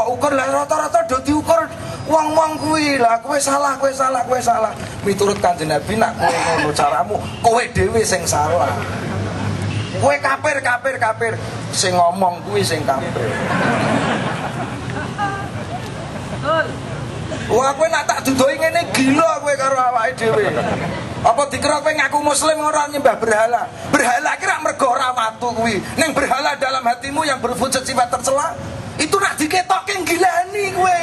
ukur lah rata-rata do diukur wong-wong kuwi lah kowe salah miturut Kanjeng Nabi nak kowe ngono caramu kowe dhewe sing salah kowe kafir sing ngomong kuwi sing kafir. Wah kowe nak tak dudoi ngene gila kowe karo awake dhewe. Apa dikira kowe ngaku muslim ora nyembah berhala? Berhala kira mergo ora watu kuwi. Ning berhala dalam hatimu yang berwujud sifat tercela, itu nak diketokke gilani kowe.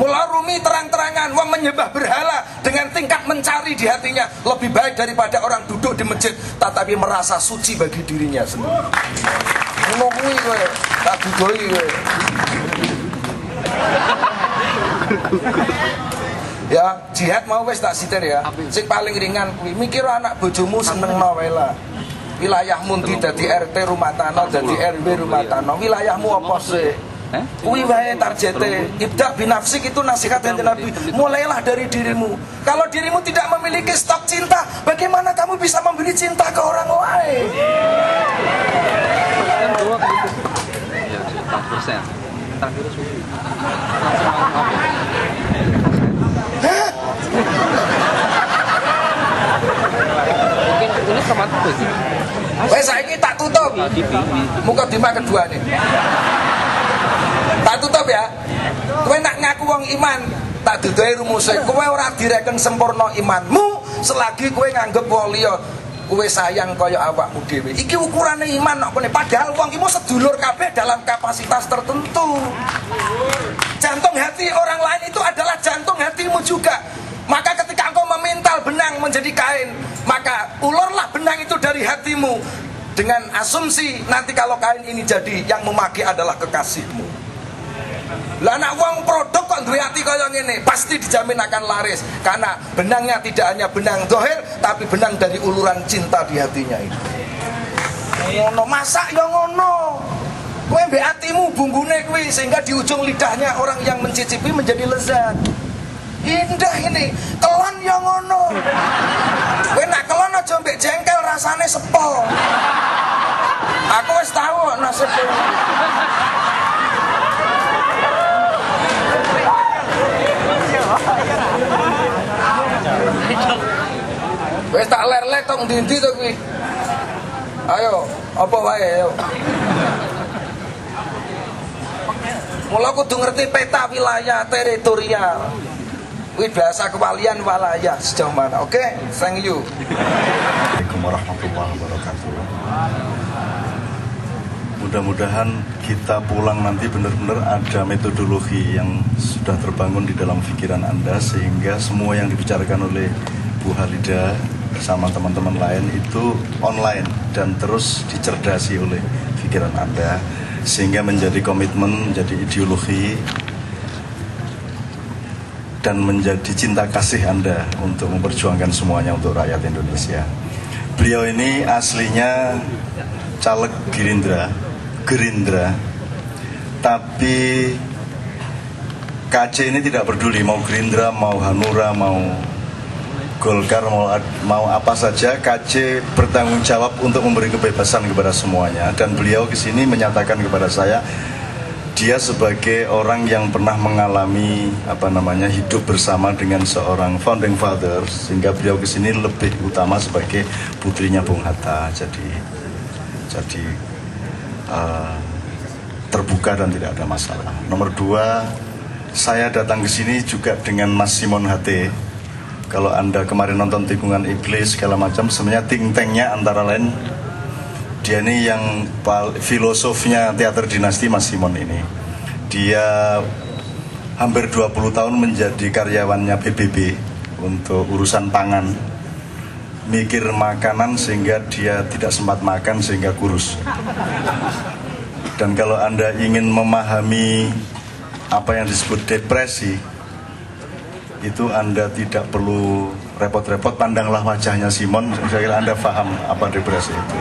Mula Rumi terang-terangan wong menyembah berhala dengan tingkat mencari di hatinya lebih baik daripada orang duduk di masjid tetapi merasa suci bagi dirinya sendiri. Ngono kuwi kowe, tak dudoi kowe. Ya, jihad mau wis tak sitir ya. Sing paling ringan kuwi mikir anak bojomu senengno wae lah. Wilayahmu ndi dadi RT rumah tanah, dadi RW rumah tanah. Wilayahmu apa sih? Kuwi wae targete. Ibda binafsik itu nasihat dari Nabi. Mulailah dari dirimu. Kalau dirimu tidak memiliki stok cinta, bagaimana kamu bisa memberi cinta ke orang lain? Mungkin ini sama tuh sih. Wes saiki tak tutup. Muka dima kedua nih. Tak tutup ya. Kowe nak ngaku wong iman, tak dudohi rumuse. Kowe ora direken sempurna imanmu selagi kowe nganggep wong liya kowe sayang kaya awakmu dhewe. Iki ukurane iman kok kene. Padahal wong iki mau sedulur kabeh dalam kapasitas tertentu. Jantung hati orang lain itu adalah jantung hatimu juga. Maka ketika engkau memintal benang menjadi kain, maka ulurlah benang itu dari hatimu dengan asumsi nanti kalau kain ini jadi yang memakai adalah kekasihmu. Lah anak wong produk kok duwe ati kaya ngene, pasti dijamin akan laris karena benangnya tidak hanya benang zahir tapi benang dari uluran cinta di hatinya itu. Ngono masak ya ngono. Kowe mbek atimu bumbune kuwi sehingga di ujung lidahnya orang yang mencicipi menjadi lezat. Indah ini, kelon ya ngono. Kowe nak kelon aja mbek jengkel rasane sepol. Aku wis tahu nasibku. Wes tak ler-ler tok ndi-ndi to kuwi. Ayo, apa wae ayo. Mula kudu ngerti peta wilayah teritorial. Kuwi bahasa kewalian walayah sejauh mana. Oke, thank you. Assalamualaikum warahmatullahi wabarakatuh. Mudah-mudahan kita pulang nanti benar-benar ada metodologi yang sudah terbangun di dalam pikiran Anda sehingga semua yang dibicarakan oleh Bu Halida bersama teman-teman lain itu online dan terus dicerdasi oleh pikiran Anda sehingga menjadi komitmen, menjadi ideologi dan menjadi cinta kasih Anda untuk memperjuangkan semuanya untuk rakyat Indonesia. Beliau ini aslinya caleg Gerindra, tapi KC ini tidak peduli mau Gerindra, mau Hanura, mau Golkar, mau apa saja, KC bertanggung jawab untuk memberi kebebasan kepada semuanya. Dan beliau kesini menyatakan kepada saya, dia sebagai orang yang pernah mengalami hidup bersama dengan seorang founding father, sehingga beliau kesini lebih utama sebagai putrinya Bung Hatta. Jadi terbuka dan tidak ada masalah. Nomor dua, saya datang ke sini juga dengan Mas Simon HT. Kalau Anda kemarin nonton Tikungan Iblis segala macam, sebenarnya think tanknya antara lain dia ini yang filosofnya teater dinasti Mas Simon ini. Dia hampir 20 tahun menjadi karyawannya PBB untuk urusan pangan. Mikir makanan sehingga dia tidak sempat makan sehingga kurus. Dan kalau Anda ingin memahami apa yang disebut depresi, itu Anda tidak perlu repot-repot, pandanglah wajahnya Simon, saya kira Anda paham apa depresi itu.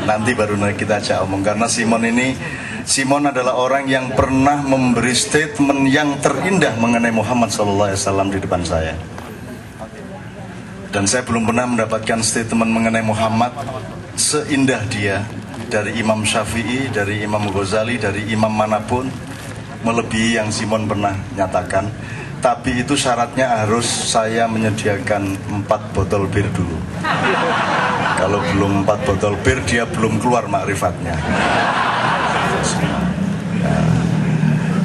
Nanti baru kita ajak omong, karena Simon adalah orang yang pernah memberi statement yang terindah mengenai Muhammad SAW di depan saya. Dan saya belum pernah mendapatkan statement mengenai Muhammad seindah dia dari Imam Syafi'i, dari Imam Ghazali, dari imam manapun, melebihi yang Simon pernah nyatakan. Tapi itu syaratnya harus saya menyediakan 4 botol bir dulu. Kalau belum 4 botol bir, dia belum keluar makrifatnya.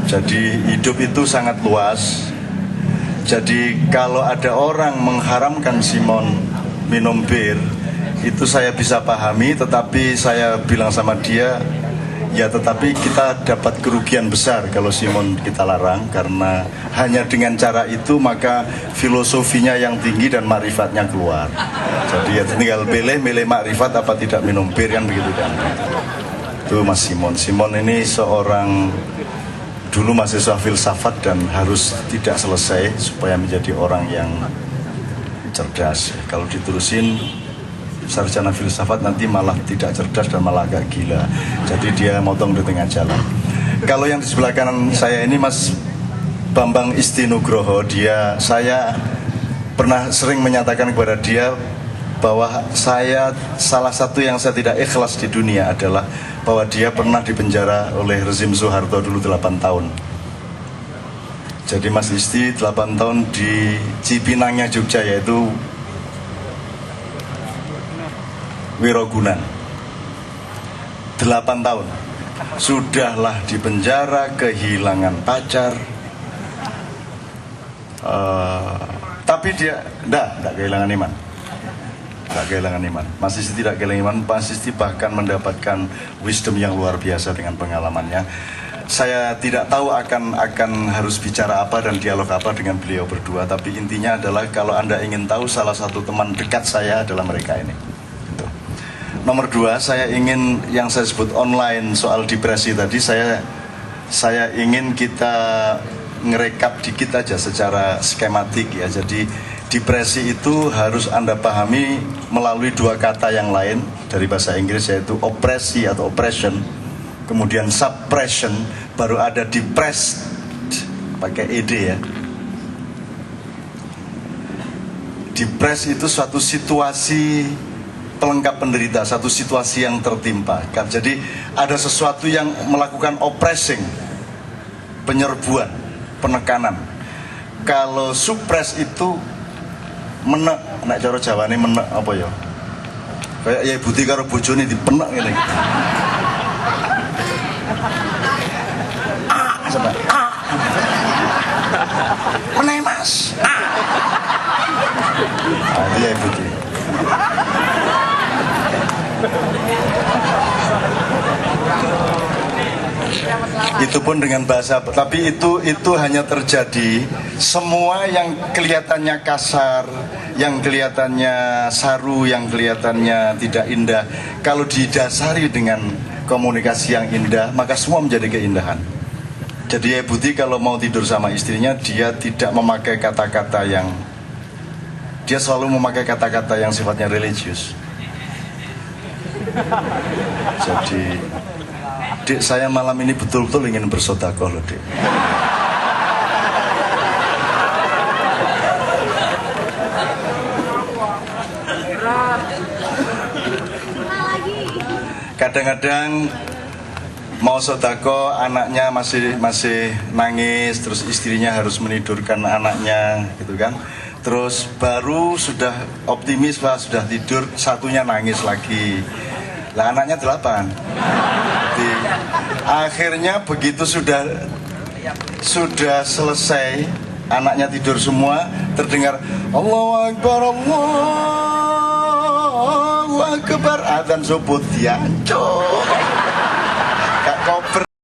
Jadi hidup itu sangat luas. Jadi kalau ada orang mengharamkan Simon minum bir, itu saya bisa pahami, tetapi saya bilang sama dia, ya tetapi kita dapat kerugian besar kalau Simon kita larang, karena hanya dengan cara itu maka filosofinya yang tinggi dan makrifatnya keluar. Jadi ya tinggal milih makrifat apa tidak minum bir, kan begitu kan. Itu Mas Simon. Simon ini seorang dulu mahasiswa filsafat dan harus tidak selesai supaya menjadi orang yang cerdas. Kalau diterusin sarjana filsafat nanti malah tidak cerdas dan malah agak gila. Jadi dia motong di tengah jalan. Kalau yang di sebelah kanan saya ini Mas Bambang Istinugroho, saya pernah sering menyatakan kepada dia bahwa salah satu yang saya tidak ikhlas di dunia adalah bahwa dia pernah dipenjara oleh rezim Soeharto dulu 8 tahun. Jadi Mas Isti 8 tahun di Cipinangnya Jogja, yaitu Wirogunan, 8 tahun. Sudahlah di penjara, kehilangan pacar, tapi dia tidak kehilangan iman. Tidak kehilangan iman. Mas Isti tidak kehilangan iman. Mas Isti bahkan mendapatkan wisdom yang luar biasa dengan pengalamannya. Saya tidak tahu akan harus bicara apa dan dialog apa dengan beliau berdua. Tapi intinya adalah kalau Anda ingin tahu, salah satu teman dekat saya adalah mereka ini. Nomor 2, saya ingin yang saya sebut online soal depresi tadi, saya ingin kita ngerekap dikit aja secara skematik ya. Jadi depresi itu harus Anda pahami melalui 2 kata yang lain dari bahasa Inggris, yaitu opresi atau oppression, kemudian suppression, baru ada depressed pakai ed ya. Depressed itu suatu situasi pelengkap penderita, satu situasi yang tertimpa. Jadi ada sesuatu yang melakukan oppressing, penyerbuan, penekanan. Kalau suppress itu menek, nek cara Jawane menek apa ya? Kayak ya Budi karo bojone dipenek ngene. Sampai meneh Mas. Dia Budi. Itu pun dengan bahasa, tapi itu hanya terjadi semua yang kelihatannya kasar, yang kelihatannya saru, yang kelihatannya tidak indah, kalau didasari dengan komunikasi yang indah, maka semua menjadi keindahan. Jadi Budi kalau mau tidur sama istrinya, dia tidak memakai kata-kata yang, dia selalu memakai kata-kata yang sifatnya religius. Jadi Dek, saya malam ini betul-betul ingin bersedekah loh, Dek. Kadang-kadang mau sedekah, anaknya masih nangis, terus istrinya harus menidurkan anaknya, gitu kan. Terus baru sudah optimis, Pak, sudah tidur, satunya nangis lagi. Lah anaknya 8. Akhirnya begitu sudah selesai, anaknya tidur semua, terdengar Allahu Akbar, Allahu Akbar, adzan subuh diancur. Kak koper